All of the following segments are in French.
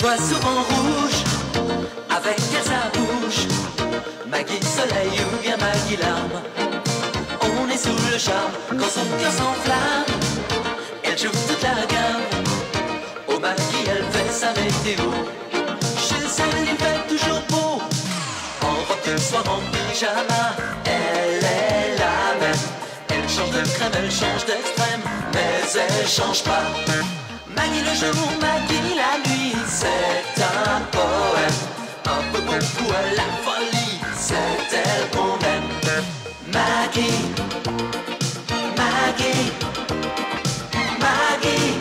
vois souvent rouge, avec elle sa bouche. Maggie soleil ou bien Maggie larme. On est sous le charme quand son cœur s'enflamme. Elle joue toute la gamme. Oh Maggie, elle fait sa météo. Chez elle, il fait toujours beau. En robe de soir, en pyjama, elle est la même. Elle change de crème, elle change d'extrême, mais elle change pas. Maggie le jour, Maggie la nuit, c'est un poème. Un peu beaucoup à la folie, c'est elle qu'on aime. Maggie, Maggie, Maggie,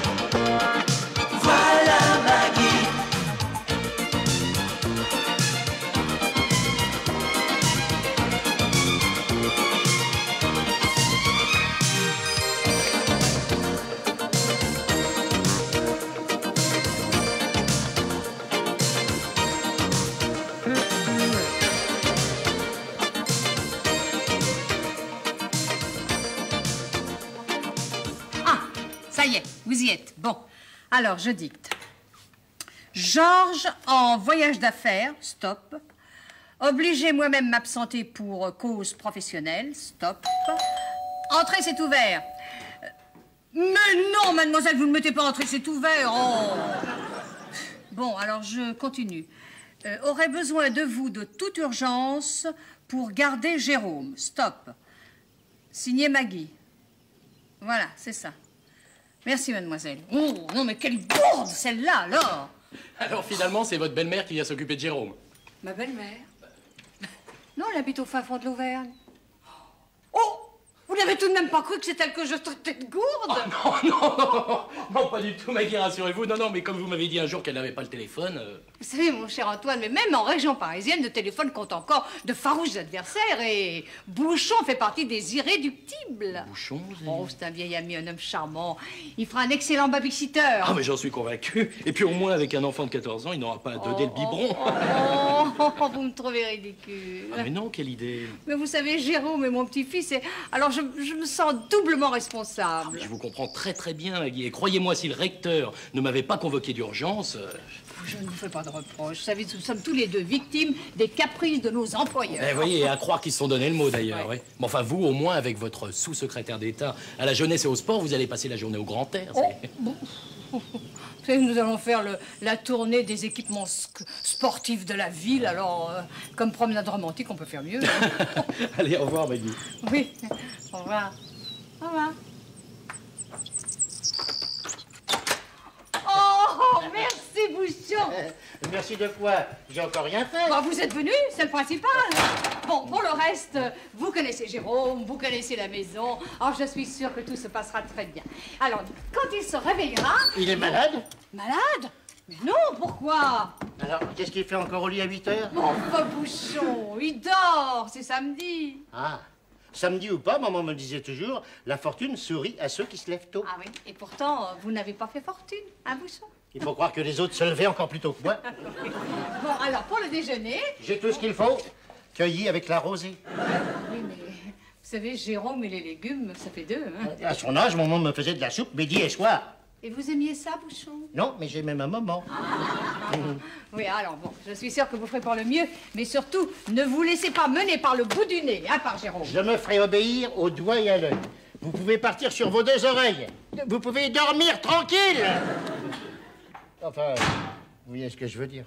voilà Maggie. Ça y est, vous y êtes. Bon, alors je dicte. Georges en voyage d'affaires, stop. Obligé moi-même m'absenter pour cause professionnelle, stop. Entrée, c'est ouvert. Mais non, mademoiselle, vous ne mettez pas entrée, c'est ouvert. Oh. Bon, alors je continue. Aurait besoin de vous de toute urgence pour garder Jérôme, stop. Signé Maggie. Voilà, c'est ça. Merci, mademoiselle. Oh, non, mais quelle gourde, celle-là, alors! Alors, finalement, c'est votre belle-mère qui vient s'occuper de Jérôme. Ma belle-mère? Non, elle habite au fin fond de l'Auvergne. Oh! Vous n'avez tout de même pas cru que c'est elle que je traitais de gourde? Oh, non, pas du tout, Maggie, rassurez-vous. Non, mais comme vous m'avez dit un jour qu'elle n'avait pas le téléphone... Vous savez, mon cher Antoine, mais même en région parisienne, le téléphone compte encore de farouches adversaires et Bouchon fait partie des irréductibles. Bouchon, Oh, c'est un vieil ami, un homme charmant. Il fera un excellent babysitter. Ah, mais j'en suis convaincu. Et puis, au moins, avec un enfant de 14 ans, il n'aura pas à doder le biberon. Vous me trouvez ridicule. Ah, mais non, quelle idée. Mais vous savez, Jérôme est mon petit-fils, et alors je me sens doublement responsable. Je vous comprends très bien, Maggie. Et croyez-moi, si le recteur ne m'avait pas convoqué d'urgence... Je ne vous fais pas de reproches. Vous savez, nous sommes tous les deux victimes des caprices de nos employeurs. Eh oui, et à croire qu'ils se sont donné le mot, d'ailleurs. Ouais. Oui. Mais enfin, vous, au moins, avec votre sous-secrétaire d'État à la jeunesse et au sport, vous allez passer la journée au grand air. Bon. Vous savez, nous allons faire la tournée des équipements sportifs de la ville. Alors, comme promenade romantique, on peut faire mieux. Allez, au revoir, Maggie. Oui, au revoir. Au revoir. Oh, merci, Bouchon. Merci de quoi? J'ai encore rien fait. Bon, vous êtes venu, c'est le principal. Bon, pour le reste, vous connaissez Jérôme, vous connaissez la maison. Alors, je suis sûre que tout se passera très bien. Alors, quand il se réveillera... Il est malade? Malade? Mais non, pourquoi? Alors, qu'est-ce qu'il fait encore au lit à 8 heures? Enfin, Bouchon, il dort, c'est samedi. Ah, samedi ou pas, maman me disait toujours, la fortune sourit à ceux qui se lèvent tôt. Ah oui, et pourtant, vous n'avez pas fait fortune, hein, Bouchon? Il faut croire que les autres se levaient encore plus tôt que moi. Bon, alors, pour le déjeuner... J'ai tout ce qu'il faut, cueilli avec la rosée. Oui, mais vous savez, Jérôme et les légumes, ça fait deux, hein? À son âge, maman me faisait de la soupe midi et soir. Et vous aimiez ça, Bouchon? Non, mais j'ai même un moment. Oui, alors bon, je suis sûre que vous ferez pour le mieux, mais surtout, ne vous laissez pas mener par le bout du nez, hein, par Jérôme. Je me ferai obéir au doigt et à l'œil. Vous pouvez partir sur vos deux oreilles. Vous pouvez dormir tranquille. Enfin, vous voyez ce que je veux dire.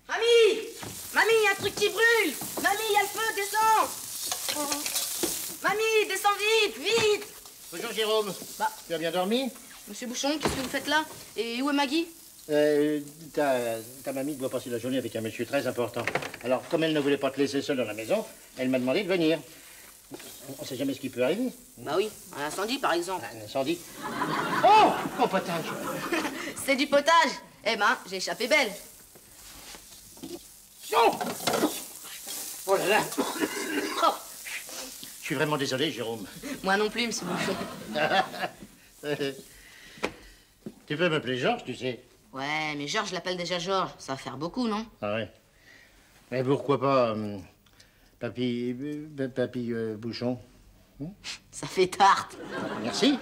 Mamie! Mamie, il y a un truc qui brûle! Mamie, il y a le feu, descends! Mamie, descends vite! Bonjour Jérôme. Tu as bien dormi? Monsieur Bouchon, qu'est-ce que vous faites là? Et où est Maggie? Ta mamie doit passer la journée avec un monsieur très important. Alors, comme elle ne voulait pas te laisser seule dans la maison, elle m'a demandé de venir. On sait jamais ce qui peut arriver. Bah oui, un incendie par exemple. Un incendie. Oh! Mon potage! C'est du potage! Eh ben, j'ai échappé belle. Oh! Oh là là! Oh. Je suis vraiment désolé, Jérôme. Moi non plus, monsieur Bouchon. Tu peux m'appeler Georges, tu sais. Ouais, mais Georges, je l'appelle déjà Georges. Ça va faire beaucoup, non? Ah ouais. Mais pourquoi pas Papy Bouchon? Ça fait tarte. Merci.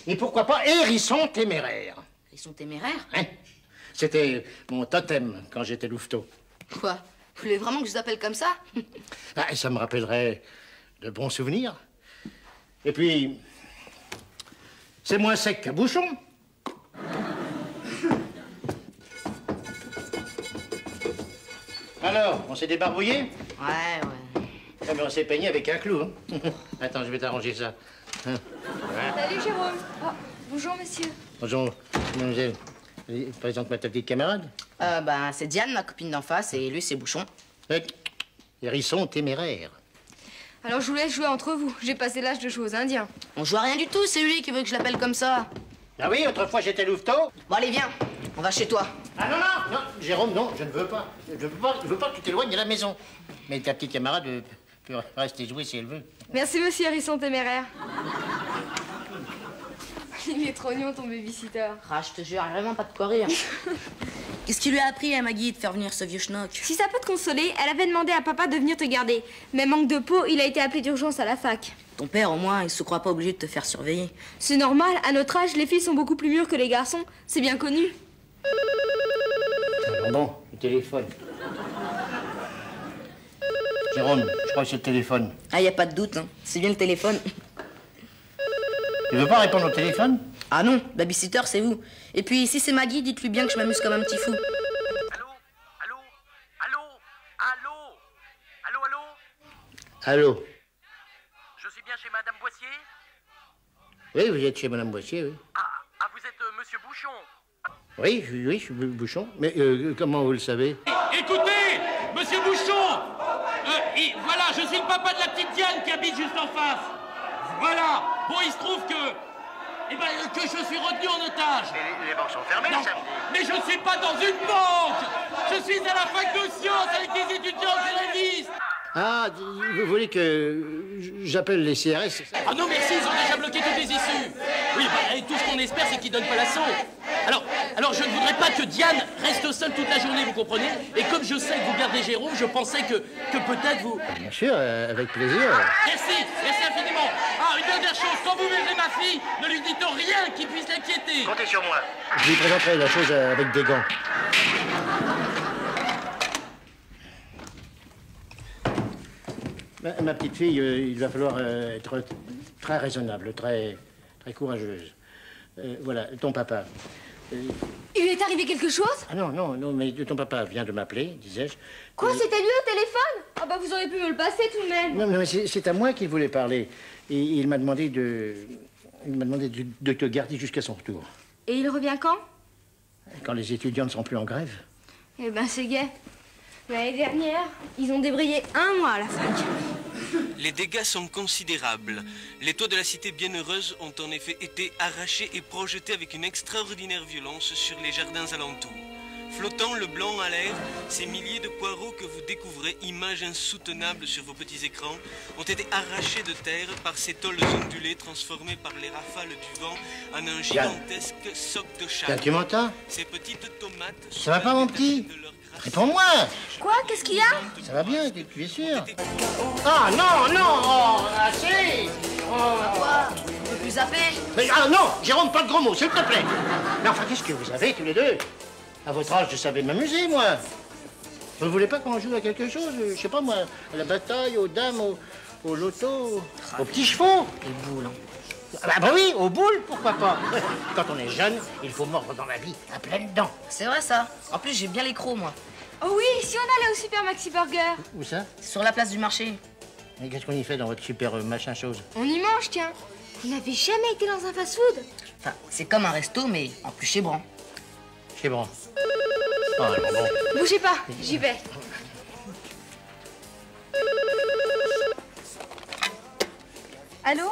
Et pourquoi pas Hérisson téméraire? Ils sont téméraires. Hein? C'était mon totem quand j'étais louveteau. Quoi? Vous voulez vraiment que je vous appelle comme ça? Ah, ça me rappellerait de bons souvenirs. Et puis, c'est moins sec qu'un bouchon. Alors, on s'est débarbouillé? Ouais. Ah, mais on s'est peigné avec un clou. Hein. Attends, je vais t'arranger ça. Hein. Salut Jérôme. Oh, bonjour monsieur. Bonjour, mademoiselle. Présente ma petite camarade. C'est Diane, ma copine d'en face, et lui, c'est Bouchon. Hérisson téméraire. Alors je vous laisse jouer entre vous. J'ai passé l'âge de jouer aux Indiens. On joue à rien du tout, c'est lui qui veut que je l'appelle comme ça. Ah oui, autrefois j'étais louveteau. Bon, allez, viens. On va chez toi. Ah non, Jérôme, non, je ne veux pas. Je veux pas que tu t'éloignes de la maison. Mais ta petite camarade peut rester jouer si elle veut. Merci monsieur Hérisson téméraire. Il est trop mignon ton babysitter. Ah, je te jure, vraiment pas de quoi rire. Qu'est-ce qui lui a appris à Maggie de faire venir ce vieux schnock? Si ça peut te consoler, elle avait demandé à papa de venir te garder. Mais manque de peau, il a été appelé d'urgence à la fac. Ton père, au moins, il se croit pas obligé de te faire surveiller. C'est normal, à notre âge, les filles sont beaucoup plus mûres que les garçons. C'est bien connu. Bon, le téléphone. Jérôme, je crois que c'est le téléphone. Ah, y a pas de doute, hein. C'est bien le téléphone. Tu veux pas répondre au téléphone? Ah non, babysitter, c'est vous. Et puis, si c'est Maggie, dites-lui bien que je m'amuse comme un petit fou. Allô? Je suis bien chez Madame Boissier? Oui, vous êtes chez Madame Boissier, oui. Ah, vous êtes Monsieur Bouchon? Oui, je suis Bouchon. Mais comment vous le savez? Écoutez, monsieur Bouchon, voilà, je suis le papa de la petite Diane qui habite juste en face. Voilà. Bon, il se trouve que je suis retenu en otage. Mais les banques sont fermées Non, le samedi. mais je ne suis pas dans une banque. Je suis à la fac de sciences avec des étudiants grévistes. Ah, vous voulez que j'appelle les CRS? Ah non, merci, ils ont déjà bloqué toutes les issues. Oui, et tout ce qu'on espère, c'est qu'ils donnent pas l'assaut. Alors, je ne voudrais pas que Diane reste seule toute la journée, vous comprenez? Et comme je sais que vous gardez Jérôme, je pensais que peut-être vous... Bien sûr, avec plaisir. Merci infiniment. Ah, une dernière chose, quand vous verrez ma fille, ne lui dites rien qui puisse l'inquiéter. Comptez sur moi. Je lui présenterai la chose avec des gants. Ma petite fille, il va falloir être très raisonnable, très courageuse. Voilà, ton papa. Il lui est arrivé quelque chose? Ah non, mais ton papa vient de m'appeler, disais-je. Quoi, c'était lui au téléphone? Ah bah vous auriez pu me le passer tout de même. Non, mais c'est à moi qu'il voulait parler. Et il m'a demandé de te garder jusqu'à son retour. Et il revient quand? Quand les étudiants ne sont plus en grève. Eh ben c'est gai. L'année dernière, ils ont débrayé 1 mois à la fac. Les dégâts sont considérables. Les toits de la cité bienheureuse ont en effet été arrachés et projetés avec une extraordinaire violence sur les jardins alentours. Flottant le blanc à l'air, ces milliers de poireaux que vous découvrez, images insoutenables sur vos petits écrans, ont été arrachés de terre par ces tôles ondulées transformées par les rafales du vent en un gigantesque soc de Tiens, char. tu m'entends? Ces petites tomates... Ça va pas, mon petit? Réponds-moi! Quoi? Qu'est-ce qu'il y a? Ça va bien, tu es sûr? Ah non, oh, assez! Quoi? On peut plus zapper? Mais non, Jérôme, pas de gros mots, s'il te plaît! Mais enfin, qu'est-ce que vous avez tous les deux? À votre âge, je savais m'amuser, moi. Vous ne voulez pas qu'on joue à quelque chose? Je sais pas, moi, à la bataille, aux dames, au loto, aux petits chevaux? Les boules, hein. Ah bah oui, aux boules, pourquoi pas? Quand on est jeune, il faut mordre dans la vie à pleines dents. C'est vrai, ça. En plus, j'ai bien les crocs, moi. Oh oui, si on allait au Super Maxi Burger. Où ça? Sur la place du marché. Mais qu'est-ce qu'on y fait dans votre super machin chose? On y mange, tiens. Vous n'avez jamais été dans un fast-food? Enfin, c'est comme un resto, mais en plus chez Bran. Chez Bran. Oh, non, bon. Bougez pas, j'y vais. Allô?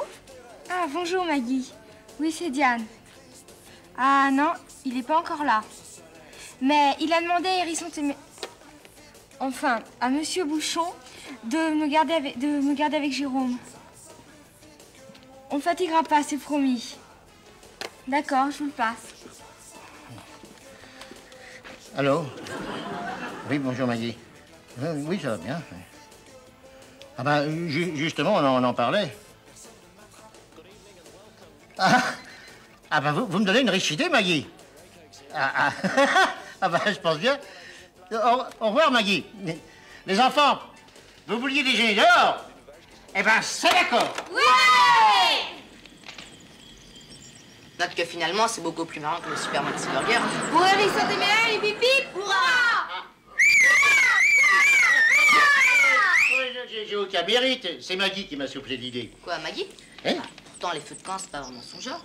Ah, bonjour Maggie. Oui, c'est Diane. Ah non, il n'est pas encore là. Mais il a demandé à Hérisson à Monsieur Bouchon de me garder avec Jérôme. On ne fatiguera pas, c'est promis. D'accord, je vous le passe. Allô? Oui, bonjour Maggie. Oui, ça va bien. Ah ben, justement, on en parlait. Ah ben, vous me donnez une riche idée, Maggie. Ah bah, je pense bien. Au revoir, Maggie. Les enfants, vous vouliez déjeuner dehors? Eh ben, c'est d'accord. Ouais! Note que finalement, c'est beaucoup plus marrant que le Super Maxi Burger. Pour Hérisson Téméraire et Bip Bip, hurrah! J'ai aucun mérite. C'est Maggie qui m'a soufflé l'idée. Quoi, Maggie? Hein? Pourtant, les feux de camp, c'est pas vraiment son genre.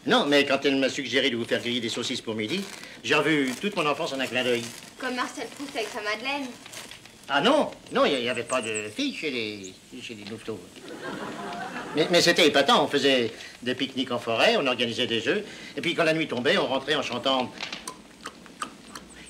Non, mais quand elle m'a suggéré de vous faire griller des saucisses pour midi, j'ai revu toute mon enfance en un clin d'œil. Comme Marcel Proust avec sa Madeleine. Ah non, non, il n'y avait pas de filles chez les louveteaux. Mais c'était épatant, on faisait des pique-niques en forêt, on organisait des jeux, et puis quand la nuit tombait, on rentrait en chantant...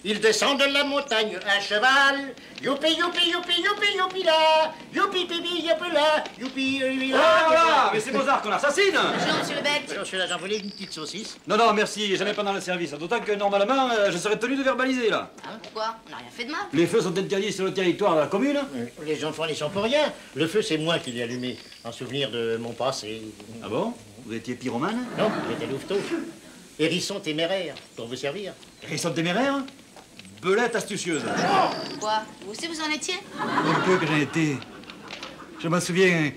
Il descend de la montagne à cheval, youpi, youpi, youpi, youpi, youpi là, youpi, pipi, youpi là, youpi, là. Ah voilà, mais c'est Mozart qu'on assassine. Bonjour, monsieur le bec. Alors, celui-là, j'en voulais une petite saucisse. Non, merci, jamais pendant le service. D'autant que normalement, je serais tenu de verbaliser là. Hein, pourquoi? On n'a rien fait de mal. Les feux sont interdits sur le territoire de la commune. Les enfants n'y sont pour rien. Le feu, c'est moi qui l'ai allumé, en souvenir de mon passé. Ah bon? Vous étiez pyromane? Non, j'étais louveteau. Hérisson téméraire, pour vous servir. Hérisson téméraire? Belette astucieuse. Quoi? Vous aussi, vous en étiez? Un peu que j'en étais. Je m'en souviens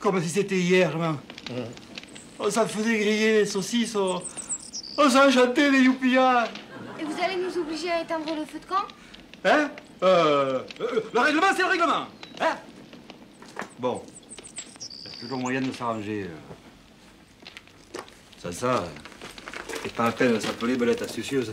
comme si c'était hier. On s'en faisait griller les saucisses, on s'en chantait les youpillas. Et vous allez nous obliger à éteindre le feu de camp? Hein? Le règlement, c'est le règlement. Hein? Bon. Il y a toujours moyen de s'arranger. Ça, c'est pas la peine de s'appeler belette astucieuse.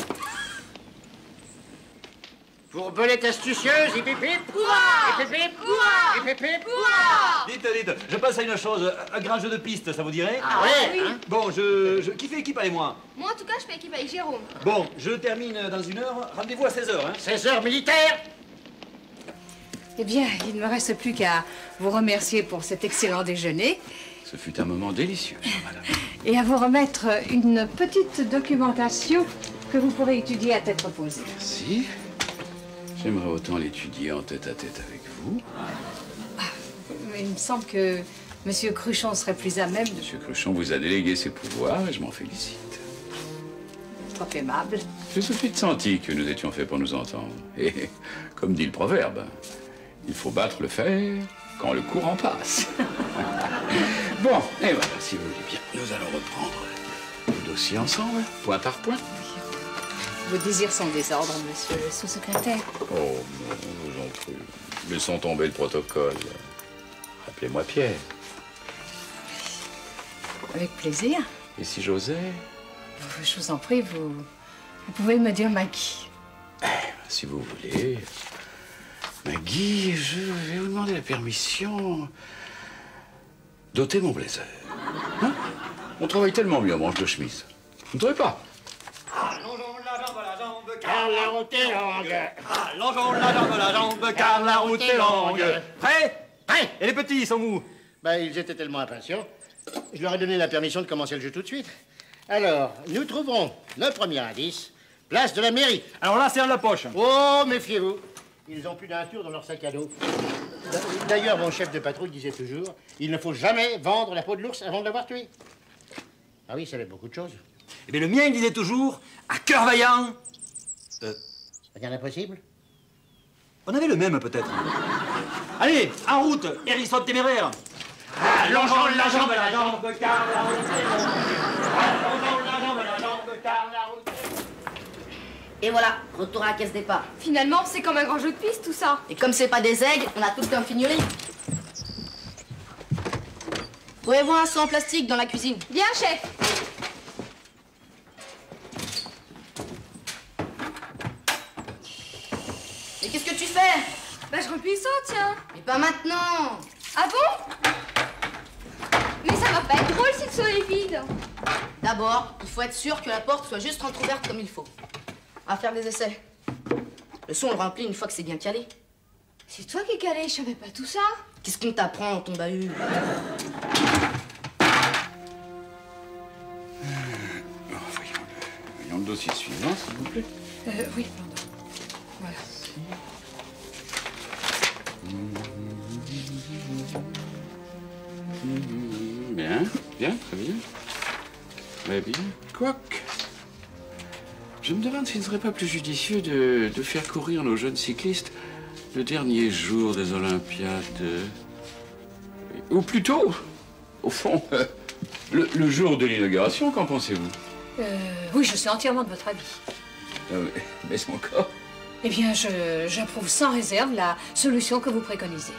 Pour belette astucieuse, hip hip hip. Hurrah! Hip hip hip. Hurrah! Hip hip hip. Hurrah! Dites, je pense à une chose, un grand jeu de piste, ça vous dirait? Ah ouais, oui. hein? Bon, qui fait équipe avec moi? Moi, en tout cas, je fais équipe avec Jérôme. Bon, je termine dans 1 heure, rendez-vous à 16h, hein? 16 heures militaires. Eh bien, il ne me reste plus qu'à vous remercier pour cet excellent déjeuner Ce fut un moment délicieux, madame. et à vous remettre une petite documentation que vous pourrez étudier à tête reposée. Merci. J'aimerais autant l'étudier en tête-à-tête avec vous. Mais il me semble que Monsieur Cruchon serait plus à même. Monsieur Cruchon vous a délégué ses pouvoirs et je m'en félicite. Trop aimable. J'ai tout de suite senti que nous étions faits pour nous entendre. Et comme dit le proverbe, il faut battre le fer quand le courant passe. Bon, et voilà, si vous voulez bien, nous allons reprendre le dossier ensemble, point par point. Vos désirs sont désordres, monsieur le sous-secrétaire. Oh, non, je vous en prie. Laissons tomber le protocole. Rappelez-moi Pierre. Avec plaisir. Et si j'osais? Je vous en prie, vous pouvez me dire Maggie. Si vous voulez. Maggie, je vais vous demander la permission d'ôter mon blazer. Hein? On travaille tellement mieux en manche de chemise. Vous ne trouvez pas? Allongeons la jambe à la jambe, Car la route est longue. Allongeons la jambe à la jambe, car la route est longue. Prêt? Prêt? Et les petits, ils sont où? Ben, ils étaient tellement impatients. Je leur ai donné la permission de commencer le jeu tout de suite. Alors, nous trouverons le premier indice, place de la mairie. Alors là, c'est dans la poche. Oh, méfiez-vous. Ils ont plus d'un tour dans leur sac à dos. D'ailleurs, mon chef de patrouille disait toujours, il ne faut jamais vendre la peau de l'ours avant de l'avoir tué. Ah oui, ça avait beaucoup de choses. Eh bien, le mien, il disait toujours, à cœur vaillant. Rien d'impossible. On avait le même, peut-être. Allez, en route, hérisson téméraire. Allongeons la jambe à la jambe, car la route est longue. Allongeons la jambe à la jambe, car la route est longue. Et voilà, retour à la caisse départ. Finalement, c'est comme un grand jeu de piste, tout ça. Et comme c'est pas des aigles, on a tout le temps fignoler. Trouvez-vous un seau en plastique dans la cuisine? Bien, chef. Mais qu'est-ce que tu fais? Bah, je replie le seau, tiens. Mais pas maintenant. Ah bon? Mais ça va pas être drôle si le seau est vide. D'abord, il faut être sûr que la porte soit juste entrouverte comme il faut. On va faire des essais. Le seau, on le remplit une fois que c'est bien calé. C'est toi qui es calé, je savais pas tout ça. Qu'est-ce qu'on t'apprend dans ton bahut? Voyons le dossier suivant, s'il vous plaît. Oui, pardon. Voilà. Bien, bien, très bien. Très bien. Quoique. Je me demande s'il ne serait pas plus judicieux de faire courir nos jeunes cyclistes le dernier jour des Olympiades. Ou plutôt, au fond, le jour de l'inauguration, qu'en pensez-vous? Oui, je suis entièrement de votre avis. Mais encore. Eh bien, j'approuve sans réserve la solution que vous préconisez.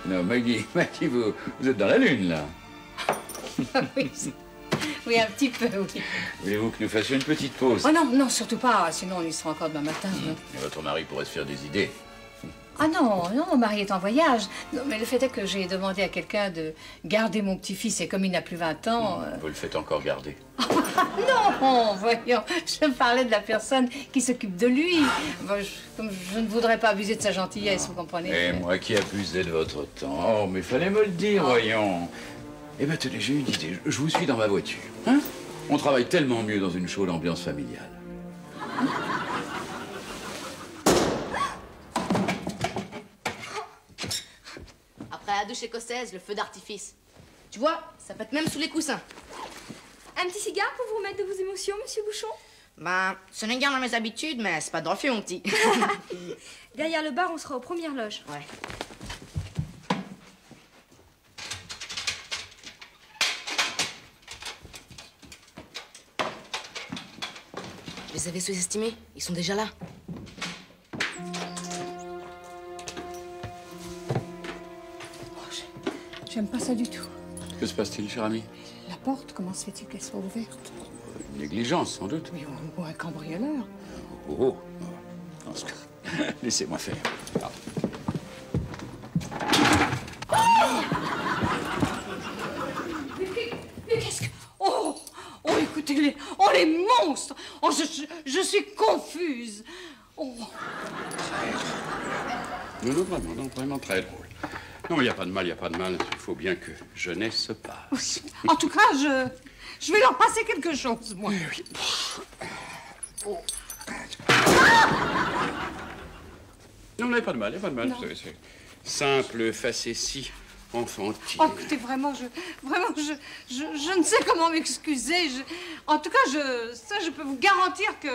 Non, Maggie, vous êtes dans la lune, là. Oui, oui, un petit peu, oui. Voulez-vous que nous fassions une petite pause? Oh non, non, surtout pas, sinon on y sera encore demain matin. Et votre mari pourrait se faire des idées. Ah non, non, mon mari est en voyage. Non, mais le fait est que j'ai demandé à quelqu'un de garder mon petit-fils et comme il n'a plus 20 ans... Vous le faites encore garder. Non, voyons, je me parlais de la personne qui s'occupe de lui. Bon, comme je ne voudrais pas abuser de sa gentillesse, vous comprenez. Et moi qui abusais de votre temps. Oh, mais fallait me le dire, voyons. Eh bien, tenez, j'ai une idée. Je vous suis dans ma voiture. Hein? On travaille tellement mieux dans une chaude ambiance familiale. Après la douche écossaise, le feu d'artifice. Tu vois, ça pète même sous les coussins. Un petit cigare pour vous remettre de vos émotions, monsieur Bouchon? Ben, ce n'est guère dans mes habitudes, mais c'est pas de refus, mon petit. Derrière le bar, on sera aux premières loges. Ouais. Je les avais sous-estimés. Ils sont déjà là. J'aime pas ça du tout. Que se passe-t-il, cher ami? La porte, comment se fait-il qu'elle soit ouverte? Une négligence, sans doute. Oui, ou un cambrioleur. Oh, dans ce cas, laissez-moi faire. Ah. Mais qu'est-ce que... Oh, écoutez-les. Oh, les monstres. Oh, je suis confuse. Oh. Non, vraiment très drôle. Non, il n'y a pas de mal, il n'y a pas de mal. Il faut bien que jeunesse se passe. En tout cas, je vais leur passer quelque chose, moi. Oui. Oh. Non, il n'y a pas de mal, il n'y a pas de mal. C'est simple facétie enfantine. Oh, écoutez, vraiment, je ne sais comment m'excuser. En tout cas, je peux vous garantir que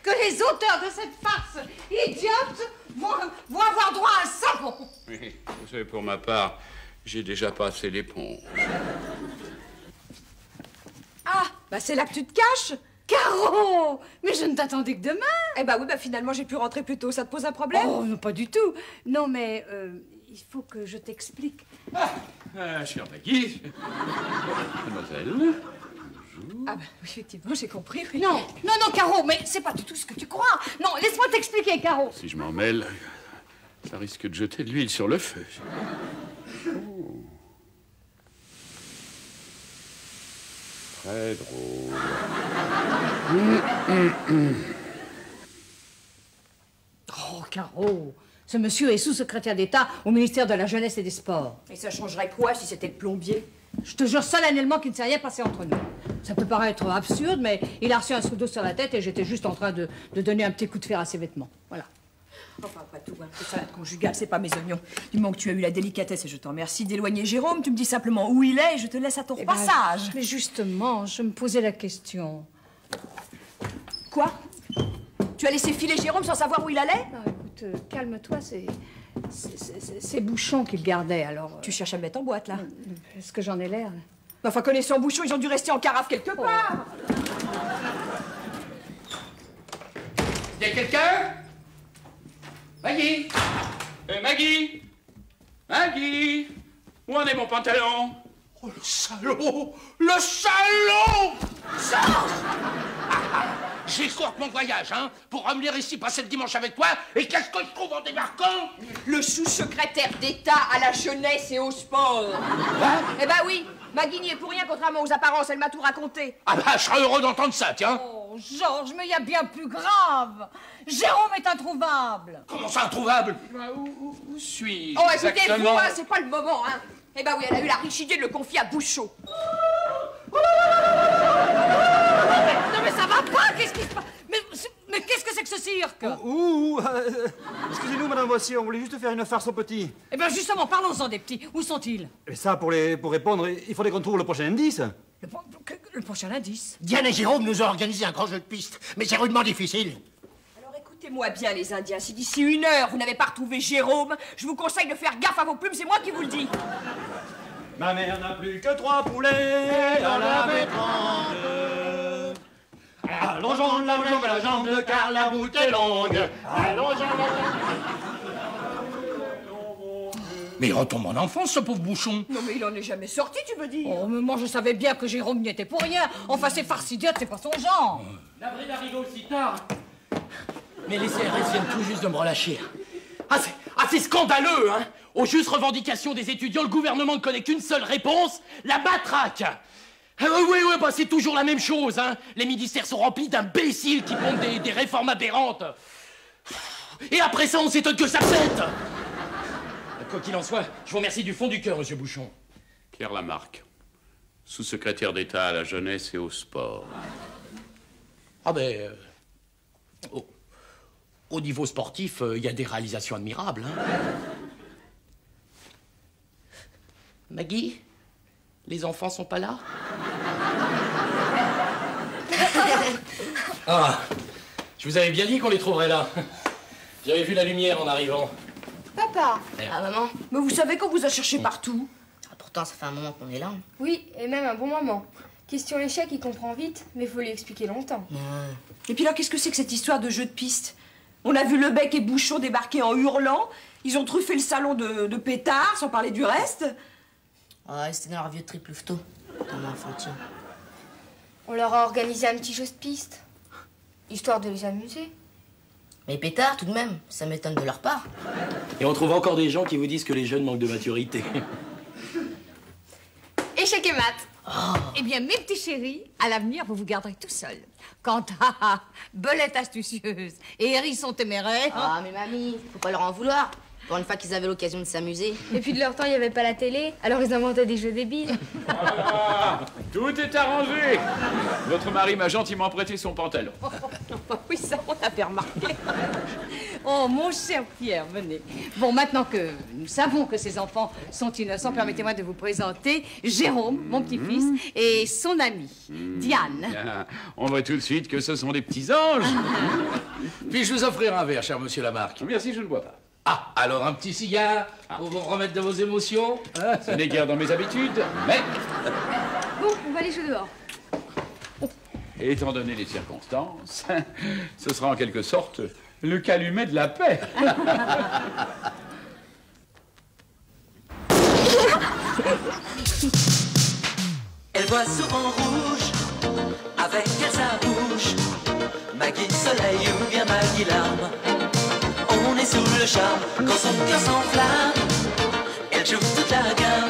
les auteurs de cette farce idiote vont avoir droit à un savon. Oui, vous savez, pour ma part, j'ai déjà passé l'éponge. Ah, bah c'est là que tu te caches. Caro, mais je ne t'attendais que demain. Eh bah oui, bah finalement j'ai pu rentrer plus tôt. Ça te pose un problème? Oh, non, pas du tout. Non, mais il faut que je t'explique. Chère Maggie. Mademoiselle. Ah bah oui, effectivement, j'ai compris, oui. Non, Caro, mais c'est pas du tout ce que tu crois. Non, laisse-moi t'expliquer, Caro. Si je m'en mêle, ça risque de jeter de l'huile sur le feu. Oh. Très drôle. Oh, Caro, ce monsieur est sous-secrétaire d'État au ministère de la Jeunesse et des Sports. Et ça changerait quoi si c'était le plombier? Je te jure solennellement qu'il ne s'est rien passé entre nous. Ça peut paraître absurde, mais il a reçu un seau d'eau sur la tête et j'étais juste en train de donner un petit coup de fer à ses vêtements. Voilà. Enfin, pas tout, hein. C'est salade conjugale, c'est pas mes oignons. Du moment que tu as eu la délicatesse, et je te remercie d'éloigner Jérôme, tu me dis simplement où il est et je te laisse à ton passage. Mais justement, je me posais la question. Quoi? Tu as laissé filer Jérôme sans savoir où il allait? Non, écoute, calme-toi, c'est Bouchon qui le gardait, alors... Tu cherches à me mettre en boîte, là? Est-ce que j'en ai l'air? Enfin, connaissant Bouchon, ils ont dû rester en carafe quelque part. Y a quelqu'un? Maggie? Maggie? Maggie? Où en est mon pantalon? Oh, le salaud! Le salaud! Georges! J'escorte mon voyage, hein, pour revenir ici passer le dimanche avec toi, et qu'est-ce que je trouve en débarquant? Le sous-secrétaire d'État à la jeunesse et au sport. Hein? Eh ben oui, Maggie n'y est pour rien, contrairement aux apparences, elle m'a tout raconté. Ah bah, je serais heureux d'entendre ça, tiens. Oh, Georges, mais il y a bien plus grave. Jérôme est introuvable. Comment ça, introuvable? Où suis-je? Oh, écoutez, exactement? vous, hein, c'est pas le moment, hein. Eh ben oui, elle a eu la riche idée de le confier à Bouchon. Non, mais ça va pas. Qu'est-ce qui se passe? Mais qu'est-ce que c'est que ce cirque? Excusez-nous, Madame Boissier, on voulait juste faire une farce aux petits. Eh bien, justement, parlons-en des petits. Où sont-ils? Et ça, pour répondre, il faudrait qu'on trouve le prochain indice. Le prochain indice. Diane et Jérôme nous ont organisé un grand jeu de piste, mais c'est rudement difficile. Alors écoutez-moi bien, les Indiens. Si d'ici 1 heure, vous n'avez pas retrouvé Jérôme, je vous conseille de faire gaffe à vos plumes, c'est moi qui vous le dis. Ma mère n'a plus que 3 poulets, elle en avait 30. Allongeons la jambe, car la route est longue. Allongeons la jambe. Mais il retombe en enfance, ce pauvre bouchon. Non, mais il en est jamais sorti, tu veux dire? Oh, mais moi, je savais bien que Jérôme n'y était pour rien. Enfin, ces farcidiotes, c'est pas son genre. La vraie rigole si tard. Mais les CRS viennent tout juste de me relâcher. Ah, c'est scandaleux, hein. Aux justes revendications des étudiants, le gouvernement ne connaît qu'une seule réponse, la matraque. Ah, oui, bah c'est toujours la même chose, hein. Les ministères sont remplis d'imbéciles qui font des réformes aberrantes. Et après ça, on s'étonne que ça pète. Quoi qu'il en soit, je vous remercie du fond du cœur, monsieur Bouchon. Pierre Lamarque, sous-secrétaire d'État à la jeunesse et au sport. Ah ben... au niveau sportif, il y a des réalisations admirables, hein. Maggie, les enfants sont pas là? Ah, je vous avais bien dit qu'on les trouverait là. J'avais vu la lumière en arrivant. Papa. Ah, maman? Mais vous savez qu'on vous a cherché partout. Ah, pourtant, ça fait un moment qu'on est là. Oui, et même un bon moment. Question échec, il comprend vite, mais faut lui expliquer longtemps. Et puis là, qu'est-ce que c'est que cette histoire de jeu de piste? On a vu Lebec et Bouchon débarquer en hurlant. Ils ont truffé le salon de pétards, sans parler du reste. Ouais, c'était dans leur vieux trip louveteau. Tellement infantile. On leur a organisé un petit jeu de piste, histoire de les amuser. Mais pétards, tout de même, ça m'étonne de leur part. Et on trouve encore des gens qui vous disent que les jeunes manquent de maturité. Échec et maths. Eh bien, mes petits chéris, à l'avenir, vous vous garderez tout seuls. Quant à Belette astucieuse et Hérisson téméraire... Ah, mais mamie, faut pas leur en vouloir. Pour une fois qu'ils avaient l'occasion de s'amuser. Et puis de leur temps, il n'y avait pas la télé, alors ils inventaient des jeux débiles. Voilà, tout est arrangé. Votre mari m'a gentiment prêté son pantalon. Oui, ça, on avait remarqué. Oh, mon cher Pierre, venez. Bon, maintenant que nous savons que ces enfants sont innocents, permettez-moi de vous présenter Jérôme, mon petit-fils, et son amie, Diane. Bien, on voit tout de suite que ce sont des petits anges. Puis-je vous offrir un verre, cher monsieur Lamarque? Merci, je ne bois pas. Ah, alors un petit cigare pour vous remettre de vos émotions? Ce n'est guère dans mes habitudes, mais... Bon, on va aller jouer dehors. Étant donné les circonstances, ce sera en quelque sorte le calumet de la paix. Elle voit souvent rouge, avec elle sa bouche. Maggie soleil ou bien Maggie larme. On est sous le charme quand son cœur s'enflamme. Elle joue toute la gamme.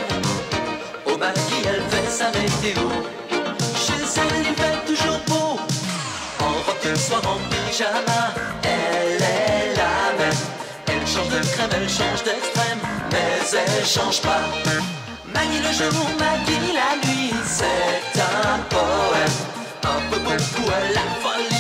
Au Maggie elle fait sa météo. Chez elle il fait toujours beau. En robe le soir en pyjama. Elle est la même. Elle change de crème, elle change d'extrême, mais elle change pas. Maggie le jour, Maggie la nuit, c'est un poème. Un peu beaucoup à la folie.